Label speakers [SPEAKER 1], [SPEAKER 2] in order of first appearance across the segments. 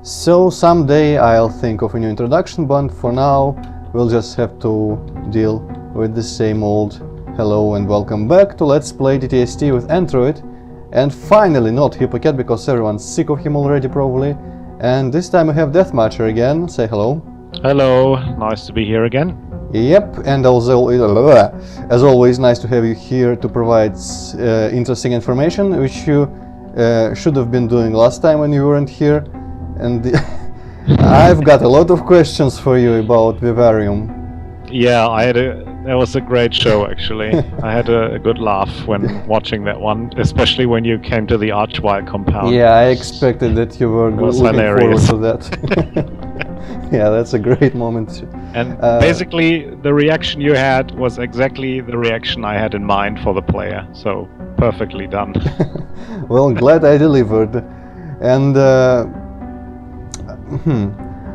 [SPEAKER 1] So someday I'll think of a new introduction, but for now we'll just have to deal with the same old hello and welcome back to Let's Play DTS-T with Antroid. And finally not Hypocat, because everyone's sick of him already probably. And this time we have Deathmatcher again. Say hello.
[SPEAKER 2] Hello, nice to be here again.
[SPEAKER 1] Yep, and also, as always, nice to have you here to provide interesting information, which you should have been doing last time when you weren't here. And I've got a lot of questions for you about Vivarium.
[SPEAKER 2] Yeah, that was a great show actually. I had a good laugh when watching that one, especially when you came to the Archwire compound.
[SPEAKER 1] Yeah, I expected that you were looking
[SPEAKER 2] hilarious.
[SPEAKER 1] forward to that. Yeah, that's a great moment.
[SPEAKER 2] And basically the reaction you had was exactly the reaction I had in mind for the player, so perfectly done.
[SPEAKER 1] Well, glad I delivered. And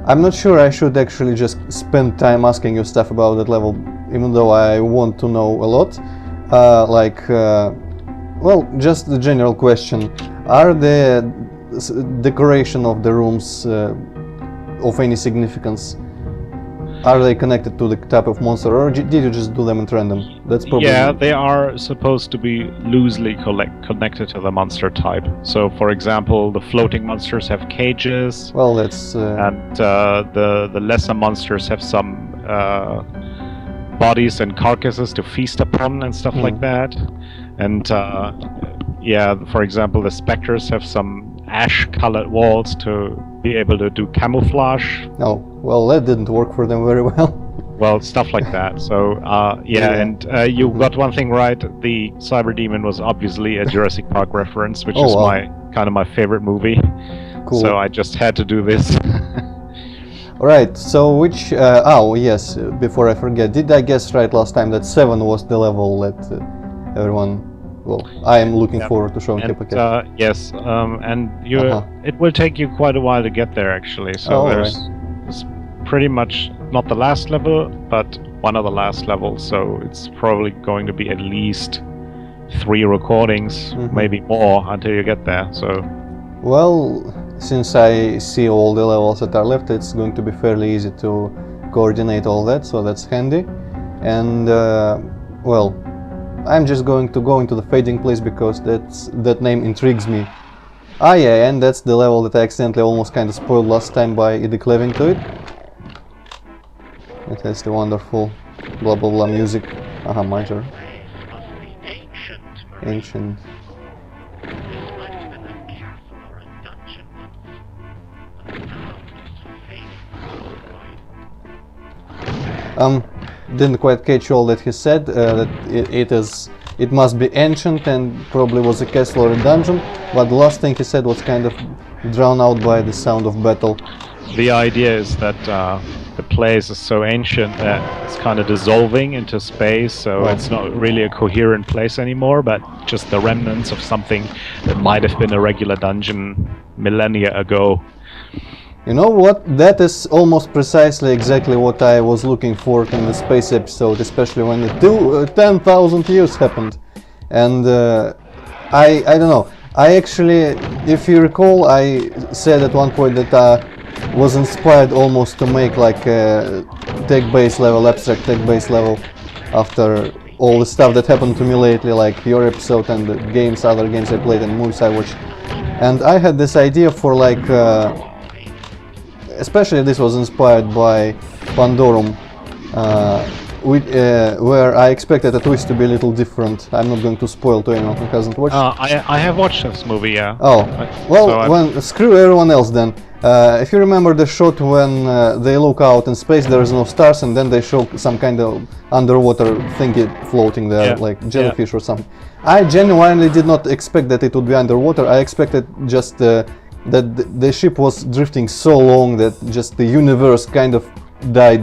[SPEAKER 1] I'm not sure I should actually just spend time asking you stuff about that level, even though I want to know a lot. Well, just the general question. Are the decoration of the rooms of any significance? Are they connected to the type of monster, or did you just do them at random? That's probably...
[SPEAKER 2] Yeah, they are supposed to be loosely connected to the monster type. So, for example, the floating monsters have cages.
[SPEAKER 1] Well, that's...
[SPEAKER 2] And the lesser monsters have some bodies and carcasses to feast upon and stuff like that. And yeah, for example, the specters have some ash-colored walls to be able to do camouflage.
[SPEAKER 1] Oh, well, that didn't work for them very well.
[SPEAKER 2] Well, stuff like that. So, yeah, and you got one thing right. The Cyber Demon was obviously a Jurassic Park reference, which is my favorite movie.
[SPEAKER 1] Cool.
[SPEAKER 2] So I just had to do this.
[SPEAKER 1] Alright, so which... oh, yes, before I forget, did I guess right last time that 7 was the level that everyone... Well, I am looking forward to showing Hypocat.
[SPEAKER 2] Yes, and you it will take you quite a while to get there actually. So it's pretty much not the last level, but one of the last levels. So it's probably going to be at least 3 recordings, maybe more, until you get there. So, well,
[SPEAKER 1] since I see all the levels that are left, it's going to be fairly easy to coordinate all that. So that's handy. And well, I'm just going to go into the fading place because that name intrigues me. Ah yeah, and that's the level that I accidentally almost kind of spoiled last time by declaving to it. It has the wonderful blah blah blah music. Aha, major. Ancient. Didn't quite catch all that he said, that it must be ancient and probably was a castle or a dungeon, but the last thing he said was kind of drowned out by the sound of battle.
[SPEAKER 2] The idea is that the place is so ancient that it's kind of dissolving into space, so it's not really a coherent place anymore, but just the remnants of something that might have been a regular dungeon millennia ago.
[SPEAKER 1] You know what? That is almost precisely exactly what I was looking for in the space episode, especially when the 10,000 years happened. And I don't know. I actually, if you recall, I said at one point that was inspired almost to make like a tech-based level, abstract tech-based level, after all the stuff that happened to me lately, like your episode and the games, other games I played and movies I watched. And I had this idea for like... especially this was inspired by Pandorum, where I expected the twist to be a little different. I'm not going to spoil to anyone who hasn't watched.
[SPEAKER 2] I have watched this movie, yeah.
[SPEAKER 1] Oh, well, so screw everyone else then. If you remember the shot when they look out in space, there is no stars, and then they show some kind of underwater thingy floating there, like jellyfish or something. I genuinely did not expect that it would be underwater. I expected just that the ship was drifting so long that just the universe kind of died,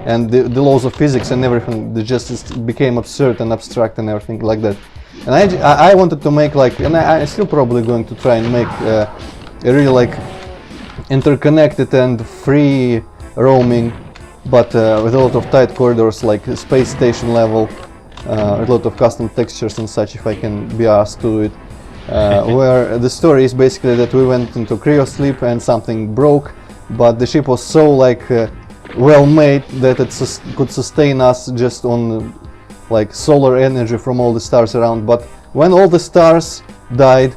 [SPEAKER 1] and the laws of physics and everything just became absurd and abstract and everything like that. And I wanted to make like, and I'm still probably going to try and make a really like interconnected and free roaming, but with a lot of tight corridors, like a space station level, a lot of custom textures and such, if I can be asked to do it. where the story is basically that we went into cryosleep and something broke, but the ship was so like well made that it could sustain us just on like solar energy from all the stars around. But when all the stars died,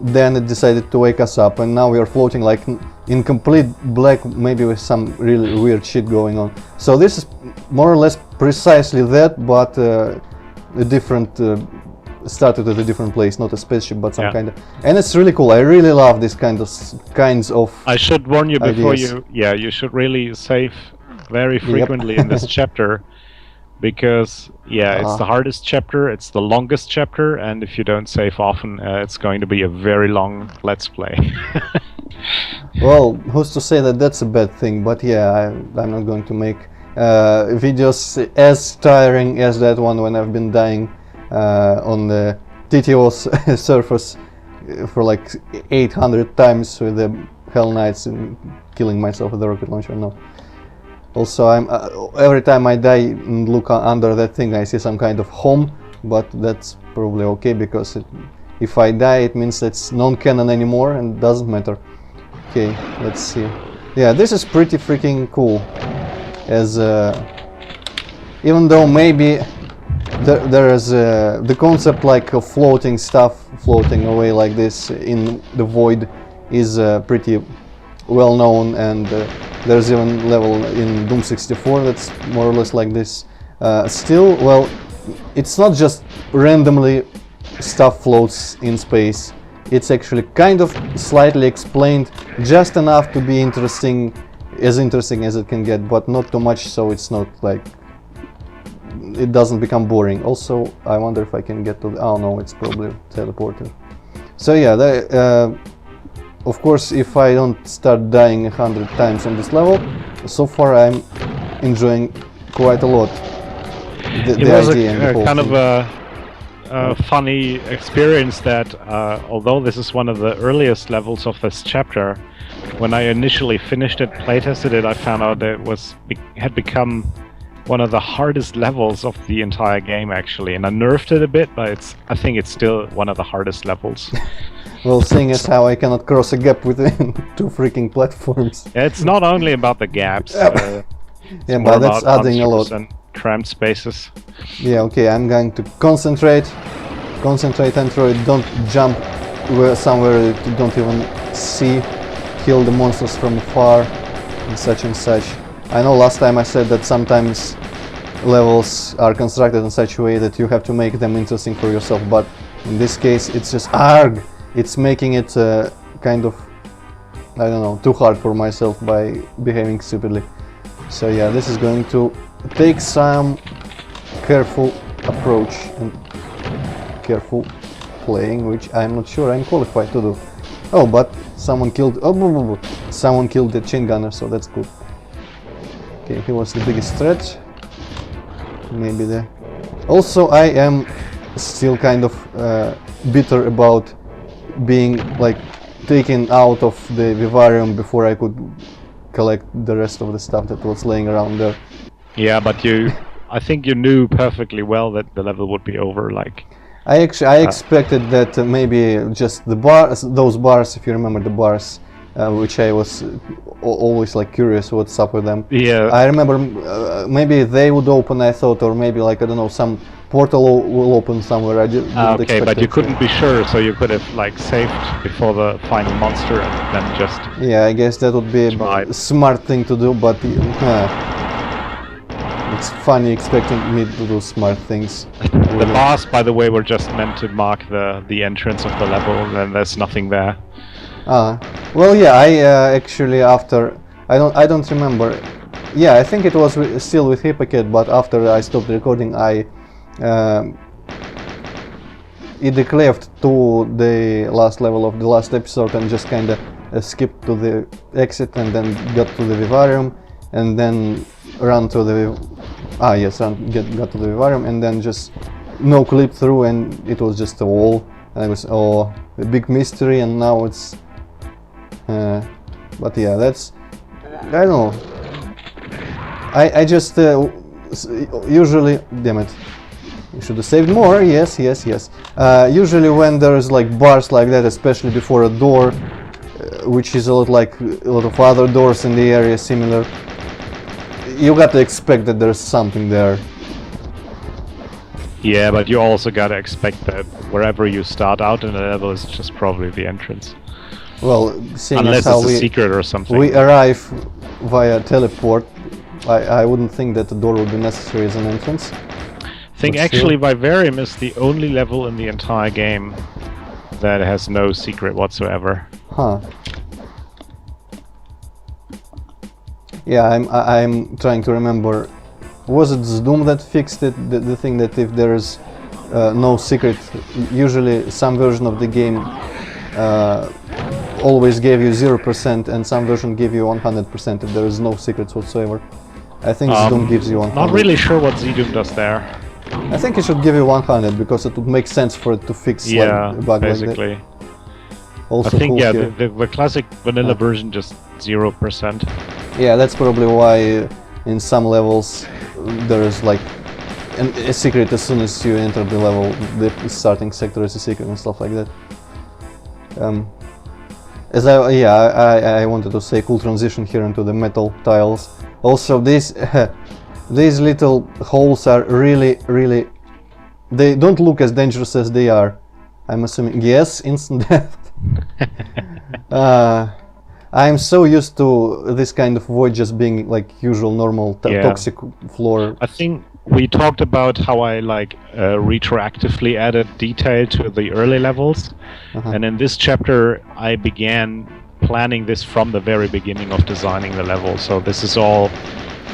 [SPEAKER 1] then it decided to wake us up, and now we are floating like in complete black, maybe with some really weird shit going on. So this is more or less precisely that, but a different started at a different place, not a spaceship, but some kind of. And it's really cool. I really love this kinds of.
[SPEAKER 2] I should warn you before
[SPEAKER 1] ideas.
[SPEAKER 2] you should really save very frequently in this chapter, because it's the hardest chapter, it's the longest chapter, and if you don't save often, it's going to be a very long let's play.
[SPEAKER 1] Well, who's to say that that's a bad thing? But yeah, I'm not going to make videos as tiring as that one when I've been dying on the TTS surface for like 800 times with the Hell Knights and killing myself with the rocket launcher. No. Also, I'm every time I die and look under that thing, I see some kind of home, but that's probably okay, because if I die, it means it's non-canon anymore and doesn't matter. Okay, let's see. Yeah, this is pretty freaking cool. As even though maybe there is the concept like of floating stuff, floating away like this in the void, is pretty well known, and there's even level in Doom 64 that's more or less like this. Still, well, it's not just randomly stuff floats in space. It's actually kind of slightly explained, just enough to be interesting as it can get, but not too much, so it's not like it doesn't become boring. Also, I wonder if I can get to the, oh no, it's probably teleported. So yeah, of course, if I don't start dying 100 times on this level, so far I'm enjoying quite a lot the idea and the whole
[SPEAKER 2] kind
[SPEAKER 1] thing.
[SPEAKER 2] of a funny experience that although this is one of the earliest levels of this chapter, when I initially finished it, playtested it, I found out that it had become one of the hardest levels of the entire game, actually, and I nerfed it a bit, but I think it's still one of the hardest levels.
[SPEAKER 1] Well, seeing as how I cannot cross a gap within two freaking platforms.
[SPEAKER 2] Yeah, it's not only about the gaps.
[SPEAKER 1] Yeah, but that's adding a lot.
[SPEAKER 2] And cramped spaces.
[SPEAKER 1] Yeah, okay, I'm going to concentrate, Antroid, don't jump somewhere you don't even see, kill the monsters from afar, and such. I know last time I said that sometimes levels are constructed in such a way that you have to make them interesting for yourself, but in this case it's just ARG! It's making it kind of, I don't know, too hard for myself by behaving stupidly. So yeah, this is going to take some careful approach and careful playing, which I'm not sure I'm qualified to do. Oh, but someone killed someone killed the chain gunner, so that's good. Okay, he was the biggest threat. Maybe there. Also, I am still kind of bitter about being like taken out of the vivarium before I could collect the rest of the stuff that was laying around there.
[SPEAKER 2] Yeah, but I think you knew perfectly well that the level would be over. Like,
[SPEAKER 1] I expected that maybe just the bars, those bars, if you remember the bars, which I was always like curious what's up with them.
[SPEAKER 2] Yeah.
[SPEAKER 1] I remember maybe they would open, I thought, or maybe like, I don't know, some portal will open somewhere. I didn't
[SPEAKER 2] okay, but you couldn't be sure, so you could have like saved before the final monster and then just.
[SPEAKER 1] Yeah, I guess that would be a smart thing to do, but it's funny expecting me to do smart things.
[SPEAKER 2] The bars, by the way, were just meant to mark the entrance of the level, and then there's nothing there.
[SPEAKER 1] Well, yeah, I actually after I don't remember. Yeah, I think it was still with Hypocat, but after I stopped recording, I either cleaved to the last level of the last episode and just kind of skipped to the exit and then got to the vivarium and then ran to the got to the vivarium and then just no clip through, and it was just a wall, and it was a big mystery, and now it's but yeah, that's, I don't know, I just usually, damn it, You should have saved more. Yes, yes, yes. Usually when there's like bars like that, especially before a door, which is a lot like a lot of other doors in the area similar, you got to expect that there's something there.
[SPEAKER 2] Yeah, but you also gotta expect that wherever you start out in a level is just probably the entrance.
[SPEAKER 1] Well, seeing
[SPEAKER 2] unless
[SPEAKER 1] as how
[SPEAKER 2] it's a secret or something.
[SPEAKER 1] we arrive via teleport, I wouldn't think that the door would be necessary as an entrance.
[SPEAKER 2] I think actually Vivarium is the only level in the entire game that has no secret whatsoever.
[SPEAKER 1] Huh. Yeah, I'm trying to remember. Was it Doom that fixed it? The thing that if there is no secret, usually some version of the game always gave you 0% and some version give you 100% if there is no secrets whatsoever. I think Doom gives you 100.
[SPEAKER 2] Not really sure what Doom does there.
[SPEAKER 1] I think it should give you 100 because it would make sense for it to fix like, a bug
[SPEAKER 2] basically.
[SPEAKER 1] like that. Also
[SPEAKER 2] I think
[SPEAKER 1] cool
[SPEAKER 2] the classic vanilla version just 0%.
[SPEAKER 1] Yeah, that's probably why in some levels there is like a secret as soon as you enter the level. The starting sector is a secret and stuff like that. I wanted to say cool transition here into the metal tiles. Also, these little holes are really. They don't look as dangerous as they are. I'm assuming. Yes, instant death. I'm so used to this kind of void just being like usual normal toxic floor.
[SPEAKER 2] I think we talked about how I like retroactively added detail to the early levels, and in this chapter I began planning this from the very beginning of designing the level. So this is all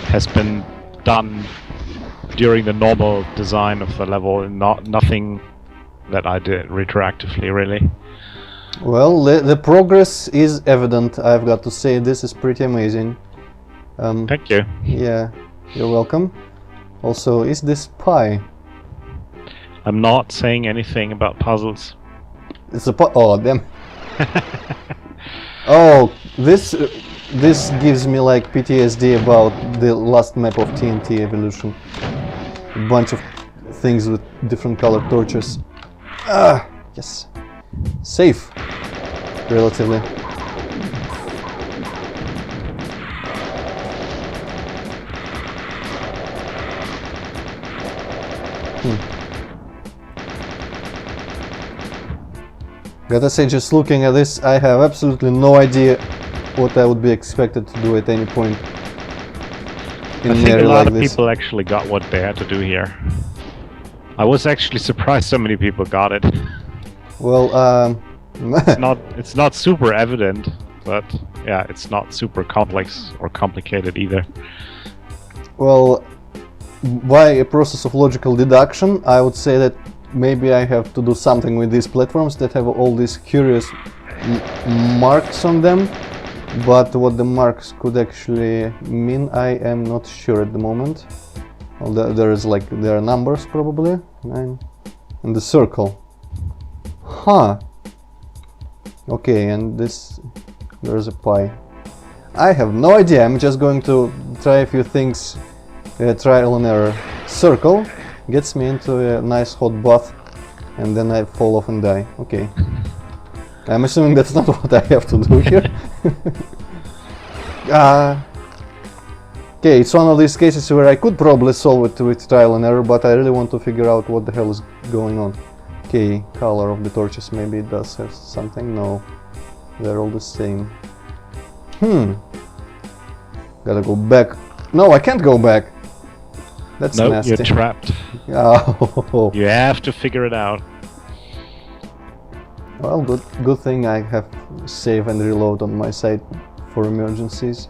[SPEAKER 2] has been done during the normal design of the level, and nothing that I did retroactively really.
[SPEAKER 1] Well, the progress is evident, I've got to say. This is pretty amazing.
[SPEAKER 2] Thank you.
[SPEAKER 1] Yeah, you're welcome. Also, is this pie?
[SPEAKER 2] I'm not saying anything about puzzles.
[SPEAKER 1] It's a pie. Oh, damn. Oh, this gives me like PTSD about the last map of TNT Evolution. A bunch of things with different colored torches. Ah, yes. Safe, relatively. Gotta say, just looking at this, I have absolutely no idea what I would be expected to do at any point in an area like this.
[SPEAKER 2] I think a lot of people actually got what they had to do here. I was actually surprised so many people got it.
[SPEAKER 1] Well,
[SPEAKER 2] it's not super evident, but yeah, it's not super complex or complicated either.
[SPEAKER 1] Well, by a process of logical deduction, I would say that maybe I have to do something with these platforms that have all these curious marks on them, but what the marks could actually mean, I am not sure at the moment. Well, there are numbers probably, 9, and the circle. Huh. Okay, and there's a pie. I have no idea. I'm just going to try a few things, trial and error. Circle gets me into a nice hot bath, and then I fall off and die. Okay. I'm assuming that's not what I have to do here. Okay, it's one of these cases where I could probably solve it with trial and error, but I really want to figure out what the hell is going on. Okay, color of the torches, maybe it does have something. No, they're all the same. Gotta go back. No, I can't go back. That's nasty.
[SPEAKER 2] You're trapped.
[SPEAKER 1] Oh.
[SPEAKER 2] You have to figure it out.
[SPEAKER 1] Well, good thing I have save and reload on my side for emergencies.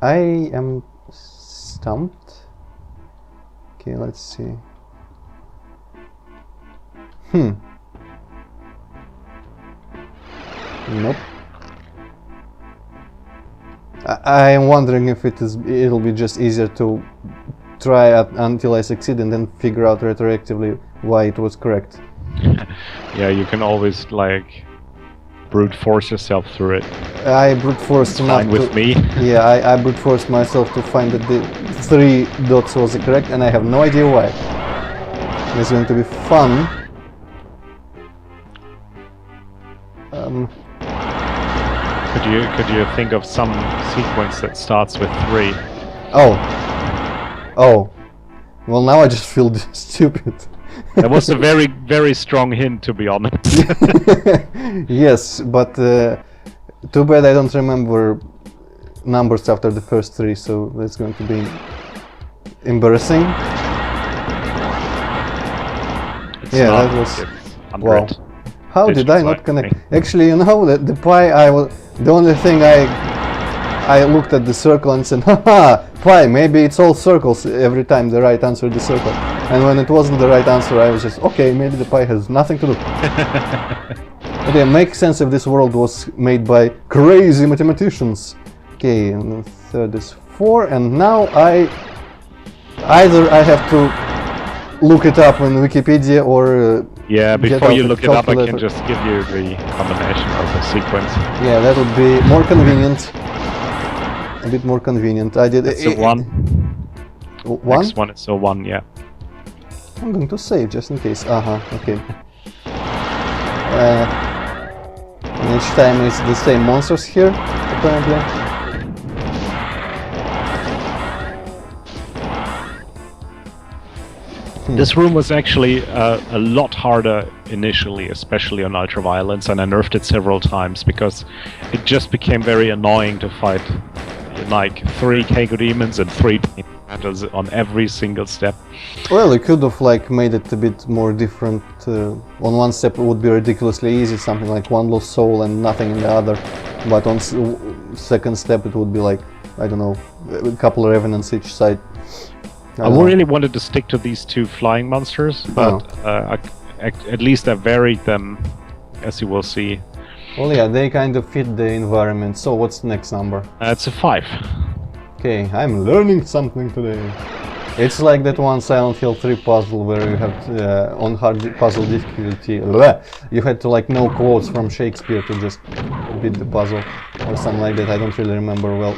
[SPEAKER 1] I am stumped. Okay, let's see. Nope. I am wondering if it'll be just easier to try until I succeed and then figure out retroactively why it was correct.
[SPEAKER 2] Yeah, you can always like brute force yourself through it.
[SPEAKER 1] I brute forced enough
[SPEAKER 2] with me.
[SPEAKER 1] Yeah, I brute forced myself to find that the 3 dots was correct, and I have no idea why. It's going to be fun.
[SPEAKER 2] Could you think of some sequence that starts with 3?
[SPEAKER 1] Oh. Well, now I just feel stupid.
[SPEAKER 2] That was a very, very strong hint, to be honest.
[SPEAKER 1] Yes, but too bad I don't remember numbers after the first 3, so that's going to be embarrassing. That was... Wow. How did I not connect? Actually, you know, the pi, the only thing I looked at the circle and said, haha, pi, maybe it's all circles every time the right answer is the circle. And when it wasn't the right answer, I was just, okay, maybe the pi has nothing to do. Okay, makes sense if this world was made by crazy mathematicians. Okay, and the third is 4, and now either I have to look it up in Wikipedia or
[SPEAKER 2] yeah, before you look it up, I can just give you the combination of the sequence.
[SPEAKER 1] Yeah, that would be more convenient. A bit more convenient. I did.
[SPEAKER 2] It's a 1.
[SPEAKER 1] 1?
[SPEAKER 2] Next one is a 1, yeah.
[SPEAKER 1] I'm going to save just in case. Okay. And each time it's the same monsters here, apparently.
[SPEAKER 2] This room was actually a lot harder initially, especially on Ultraviolence, and I nerfed it several times because it just became very annoying to fight like 3 Keiko demons and 3 battles on every single step.
[SPEAKER 1] Well, you could have like made it a bit more different. On one step it would be ridiculously easy, something like 1 lost soul and nothing in the other, but on second step it would be like, I don't know, a couple of revenants each side.
[SPEAKER 2] I really wanted to stick to these 2 flying monsters, but at least I varied them, as you will see.
[SPEAKER 1] Well, yeah, they kind of fit the environment. So what's the next number?
[SPEAKER 2] It's a 5.
[SPEAKER 1] Okay, I'm learning something today. It's like that one Silent Hill 3 puzzle where you have on hard puzzle difficulty, you had to like know quotes from Shakespeare to just beat the puzzle or something like that. I don't really remember well.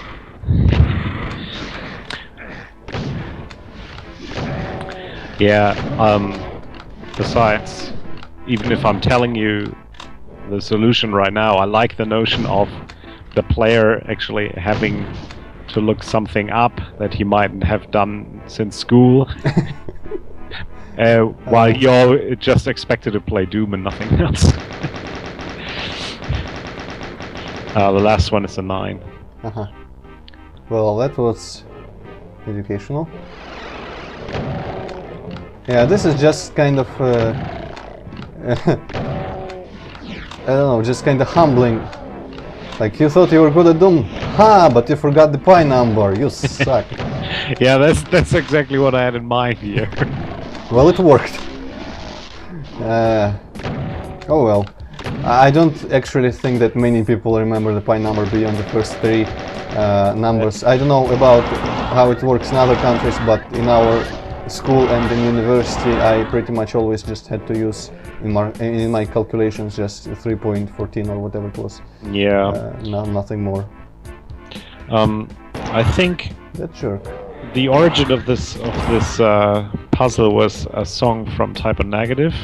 [SPEAKER 2] Yeah, besides, even if I'm telling you the solution right now, I like the notion of the player actually having to look something up that he mightn't have done since school, while you're just expected to play Doom and nothing else. The last one is a 9.
[SPEAKER 1] Well, that was educational. Yeah, this is just kind of I don't know, just kind of humbling. Like, you thought you were good at Doom, but you forgot the pi number, you suck.
[SPEAKER 2] Yeah, that's exactly what I had in mind here.
[SPEAKER 1] Well, it worked. Oh well. I don't actually think that many people remember the pi number beyond the first 3 numbers. I don't know about how it works in other countries, but in our school and in university I pretty much always just had to use in my calculations just 3.14 or whatever it was.
[SPEAKER 2] Yeah.
[SPEAKER 1] Nothing more.
[SPEAKER 2] I think
[SPEAKER 1] that jerk.
[SPEAKER 2] The origin of this puzzle was a song from Type O Negative.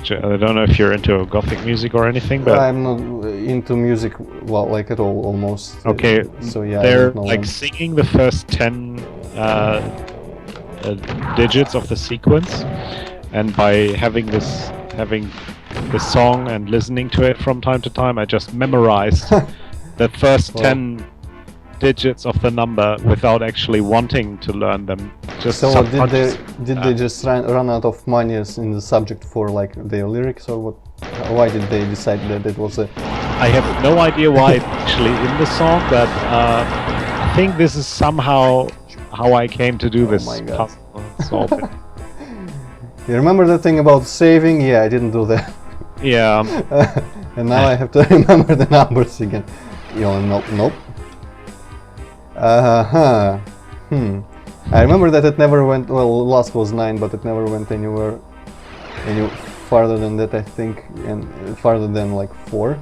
[SPEAKER 2] I don't know if you're into Gothic music or anything, but
[SPEAKER 1] I'm not into music, well, like at all, almost.
[SPEAKER 2] Okay,
[SPEAKER 1] so yeah,
[SPEAKER 2] they're like singing the first 10 digits of the sequence, and by having the song and listening to it from time to time, I just memorized the first 10 digits of the number without actually wanting to learn them. Just
[SPEAKER 1] so did they just run out of money in the subject for like their lyrics, or what? Why did they decide that it was a...
[SPEAKER 2] I have no idea why it's actually in the song, but I think this is somehow how I came to do this puzzle. Solve it.
[SPEAKER 1] You remember that thing about saving? Yeah, I didn't do that.
[SPEAKER 2] Yeah.
[SPEAKER 1] And now I have to remember the numbers again. Nope. I remember that it never went, well, last was 9, but it never went anywhere any farther than that, I think, and farther than like 4.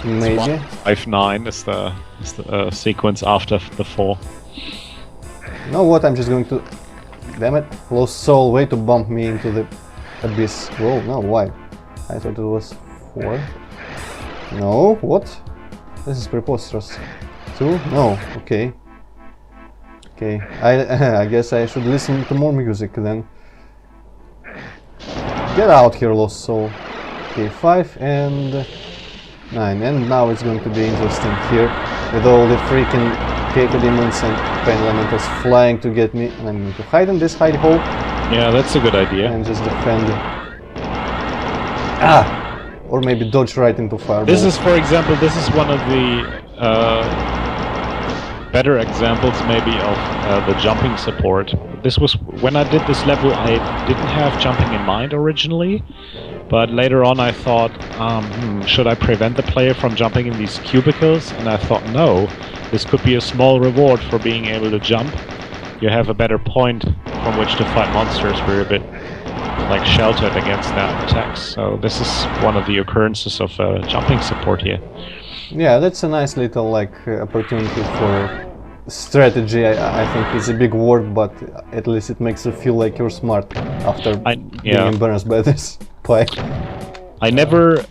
[SPEAKER 1] Maybe.
[SPEAKER 2] 5-9 is the sequence after the 4.
[SPEAKER 1] You know what? I'm just going to. Damn it! Lost soul. Way to bump me into the abyss. Whoa! No, why? I thought it was 4. No. What? This is preposterous. 2? No. Okay. Okay. I guess I should listen to more music then. Get out here, lost soul. Okay, 5 and 9, and now it's going to be interesting here with all the freaking Cacodemons and Pain Elementals flying to get me, and I'm going to hide in this hide hole.
[SPEAKER 2] Yeah, that's a good idea.
[SPEAKER 1] And just defend. Or maybe dodge right into fireball.
[SPEAKER 2] This is, for example, this is one of the better examples maybe of the jumping support. This was when I did this level. I didn't have jumping in mind originally, but later on I thought, should I prevent the player from jumping in these cubicles? And I thought, no, this could be a small reward for being able to jump. You have a better point from which to fight monsters. We're a bit like sheltered against that attacks. So this is one of the occurrences of jumping support here.
[SPEAKER 1] Yeah, that's a nice little like opportunity for strategy. I think it's a big word, but at least it makes you feel like you're smart after being embarrassed by this pie.
[SPEAKER 2] I never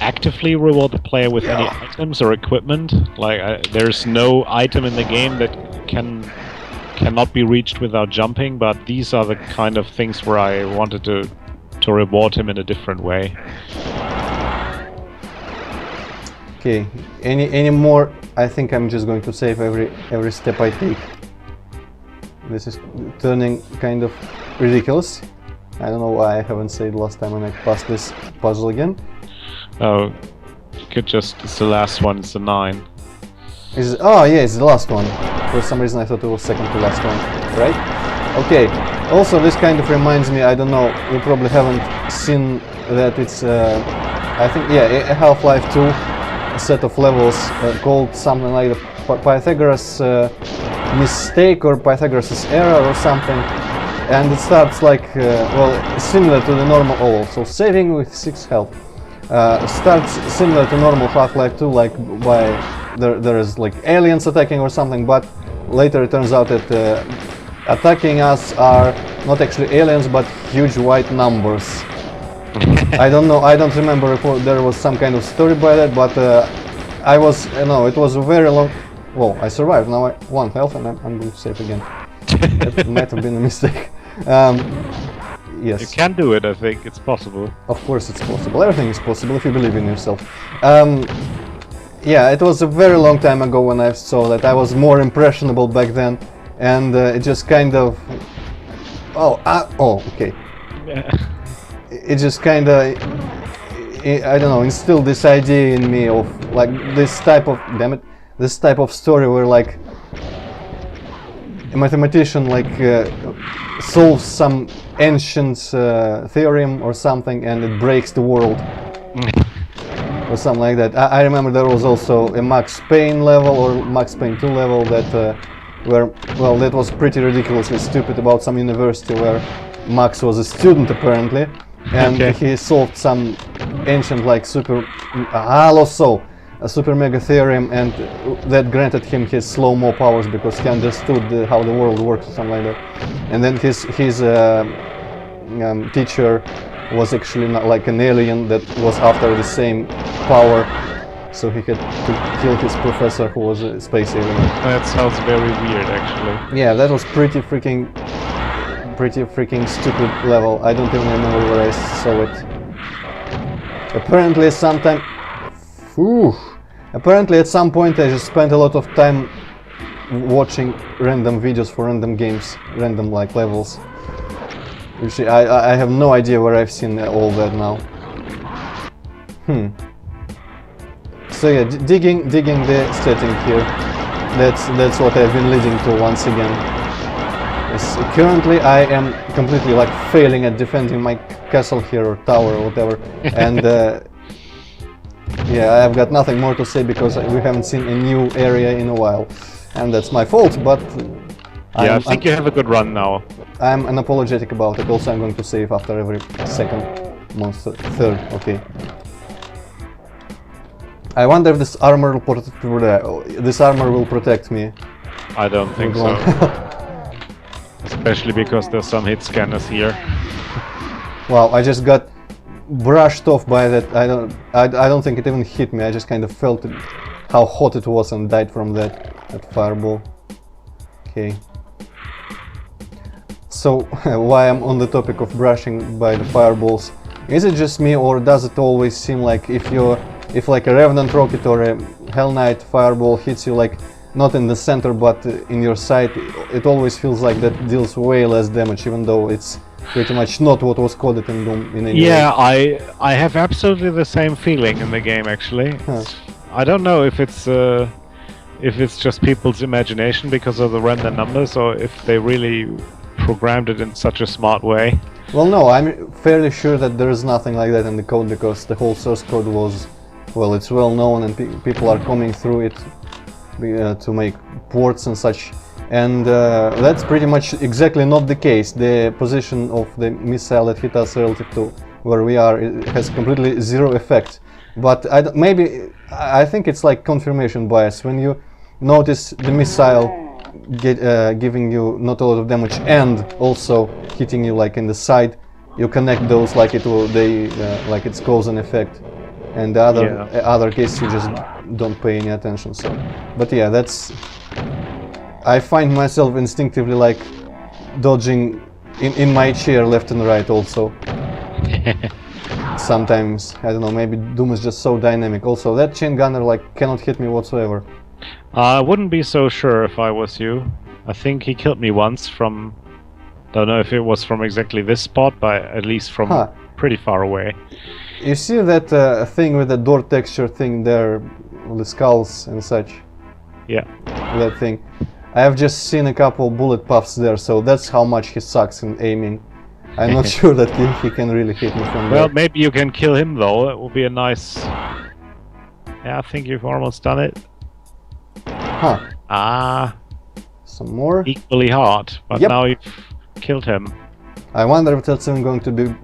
[SPEAKER 2] actively reward the player with any items or equipment. Like there's no item in the game that cannot be reached without jumping, but these are the kind of things where I wanted to reward him in a different way.
[SPEAKER 1] Okay, any more? I think I'm just going to save every step I take. This is turning kind of ridiculous. I don't know why I haven't saved last time when I passed this puzzle again.
[SPEAKER 2] Oh, you could just, it's the last one, it's the 9.
[SPEAKER 1] Oh yeah, it's the last one. For some reason I thought it was second to last one, right? Okay, also this kind of reminds me, I don't know, you probably haven't seen that it's, I think, yeah, a Half-Life 2 set of levels called something like the Pythagoras mistake or Pythagoras error or something. And it starts like, well, similar to the normal, so saving with 6 health. Starts similar to normal Half-Life 2, like by, there is like aliens attacking or something, but later it turns out that attacking us are not actually aliens, but huge white numbers. I don't know, I don't remember if there was some kind of story by that, but I was, it was a very long, well, I survived, now I 1 health and I'm going to save again. That might have been a mistake. Yes.
[SPEAKER 2] You can do it, I think. It's possible.
[SPEAKER 1] Of course it's possible. Everything is possible if you believe in yourself. Yeah, it was a very long time ago when I saw that. I was more impressionable back then. And it just kind of... okay.
[SPEAKER 2] Yeah.
[SPEAKER 1] It just kind of... I don't know, instilled this idea in me of like this type of... Damn it. This type of story where like... a mathematician like solves some ancient theorem or something and it breaks the world or something like that. I remember there was also a Max Payne level or Max Payne 2 level that where, well, that was pretty ridiculously stupid, about some university where Max was a student apparently, and he solved some ancient like a super mega theorem, and that granted him his slow-mo powers because he understood how the world works or something like that. And then his teacher was actually not like an alien that was after the same power, so he had to kill his professor who was a space alien.
[SPEAKER 2] That sounds very weird, actually.
[SPEAKER 1] Yeah, that was pretty freaking stupid level. I don't even remember where I saw it. Apparently sometime... Apparently at some point I just spent a lot of time watching random videos for random games, random like levels. Usually I have no idea where I've seen all that now. So yeah, digging the setting here. That's what I've been leading to once again. Yes, currently I am completely like failing at defending my castle here or tower or whatever, and yeah, I've got nothing more to say because we haven't seen a new area in a while, and that's my fault, but...
[SPEAKER 2] Yeah, I think you have a good run now.
[SPEAKER 1] I'm unapologetic about it. Also, I'm going to save after every second monster. Third, okay. I wonder if this armor will protect me.
[SPEAKER 2] I don't think so. Especially because there's some hit scanners here.
[SPEAKER 1] Wow, I just got brushed off by that. I don't think it even hit me. I just kind of felt how hot it was and died from that fireball. Okay. So why I'm on the topic of brushing by the fireballs, is it just me, or does it always seem like if like a Revenant rocket or a Hell Knight fireball hits you like not in the center but in your side, it always feels like that deals way less damage, even though it's pretty much not what was coded in Doom in any way.
[SPEAKER 2] Yeah, I have absolutely the same feeling in the game actually.
[SPEAKER 1] Huh.
[SPEAKER 2] I don't know if it's just people's imagination because of the random numbers, or if they really programmed it in such a smart way.
[SPEAKER 1] Well, no, I'm fairly sure that there is nothing like that in the code, because the whole source code was, well, it's well known and people are coming through it to make ports and such. And that's pretty much exactly not the case. The position of the missile that hit us relative to where we are, it has completely zero effect. But maybe I think it's like confirmation bias. When you notice the missile giving you not a lot of damage and also hitting you like in the side, you connect those like like it's cause and effect. And the other case you just don't pay any attention. So, but yeah, that's. I find myself instinctively like dodging in my chair left and right also. Sometimes, I don't know, maybe Doom is just so dynamic. Also, that chain gunner like cannot hit me whatsoever.
[SPEAKER 2] I wouldn't be so sure if I was you. I think he killed me once from, don't know if it was from exactly this spot, but at least from pretty far away.
[SPEAKER 1] You see that thing with the door texture thing there, the skulls and such?
[SPEAKER 2] Yeah.
[SPEAKER 1] That thing. I have just seen a couple bullet puffs there, so that's how much he sucks in aiming. I'm not sure that he can really hit me from there.
[SPEAKER 2] Well, maybe you can kill him though. It will be a nice... Yeah, I think you've almost done it.
[SPEAKER 1] Huh.
[SPEAKER 2] Ah.
[SPEAKER 1] Some more?
[SPEAKER 2] Equally hard, but now you've killed him.
[SPEAKER 1] I wonder if that's even going to be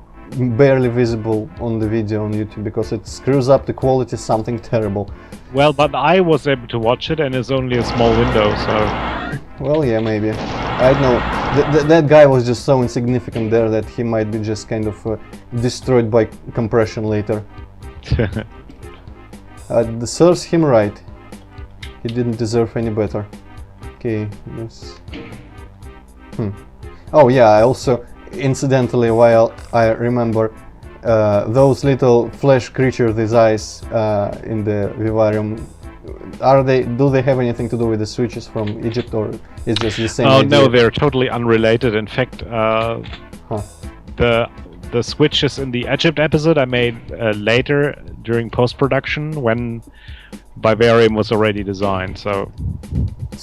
[SPEAKER 1] barely visible on the video on YouTube, because it screws up the quality something terrible.
[SPEAKER 2] Well, but I was able to watch it and it's only a small window, so...
[SPEAKER 1] Well, yeah, maybe. I don't know. That guy was just so insignificant there that he might be just kind of destroyed by compression later. Serves him right. He didn't deserve any better. Okay, let's... Oh yeah, I also, incidentally, while I remember those little flesh creatures, these eyes in the vivarium, do they have anything to do with the switches from Egypt, or is just the same idea?
[SPEAKER 2] No, they're totally unrelated. In fact, the switches in the Egypt episode I made later during post-production when Vivarium was already designed, so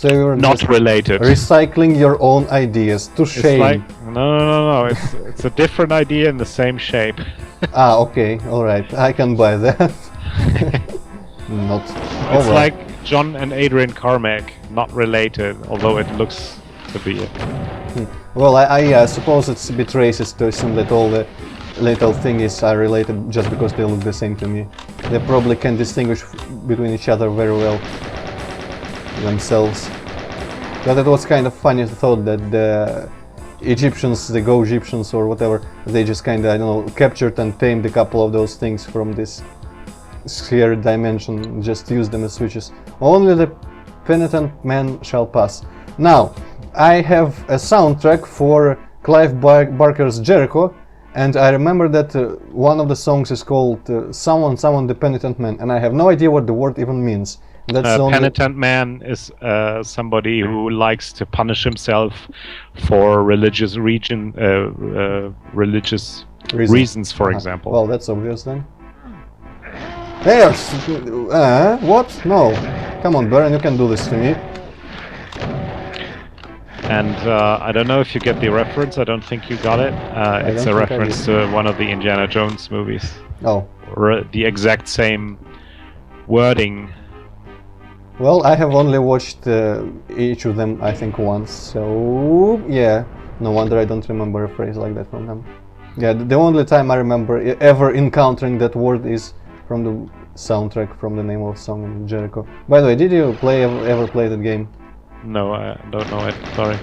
[SPEAKER 1] you were
[SPEAKER 2] not related.
[SPEAKER 1] Recycling your own ideas, to shame.
[SPEAKER 2] Like, no. It's a different idea in the same shape.
[SPEAKER 1] Ah, okay, all right. I can buy that. Not.
[SPEAKER 2] It's like John and Adrian Carmack, not related, although it looks to be it.
[SPEAKER 1] Well, I suppose it's a bit racist to assume that all the little thingies are related just because they look the same to me. They probably can distinguish between each other very well themselves. But it was kind of funny thought that the Egyptians, the Go Egyptians or whatever, they just kind of, I don't know, captured and tamed a couple of those things from this sphere dimension, just used them as switches. Only the penitent man shall pass. Now, I have a soundtrack for Clive Barker's Jericho, and I remember that one of the songs is called Someone the Penitent Man, and I have no idea what the word even means. That's
[SPEAKER 2] penitent man is somebody who likes to punish himself for religious reasons, for example.
[SPEAKER 1] Well, that's obvious then. There's... what? No. Come on, Baron, you can do this to me.
[SPEAKER 2] And I don't know if you get the reference, I don't think you got it. It's a reference to one of the Indiana Jones movies.
[SPEAKER 1] Oh.
[SPEAKER 2] Or the exact same wording.
[SPEAKER 1] Well, I have only watched each of them, I think, once, so yeah, no wonder I don't remember a phrase like that from them. Yeah, the only time I remember ever encountering that word is from the soundtrack from the name of song in Jericho. By the way, did you ever play that game?
[SPEAKER 2] No, I don't know it. Sorry.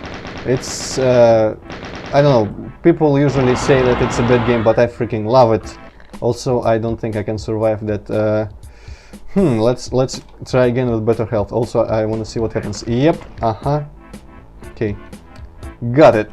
[SPEAKER 1] It's I don't know. People usually say that it's a bad game, but I freaking love it. Also, I don't think I can survive that. Let's try again with better health. Also, I want to see what happens. Yep. Okay. Got it.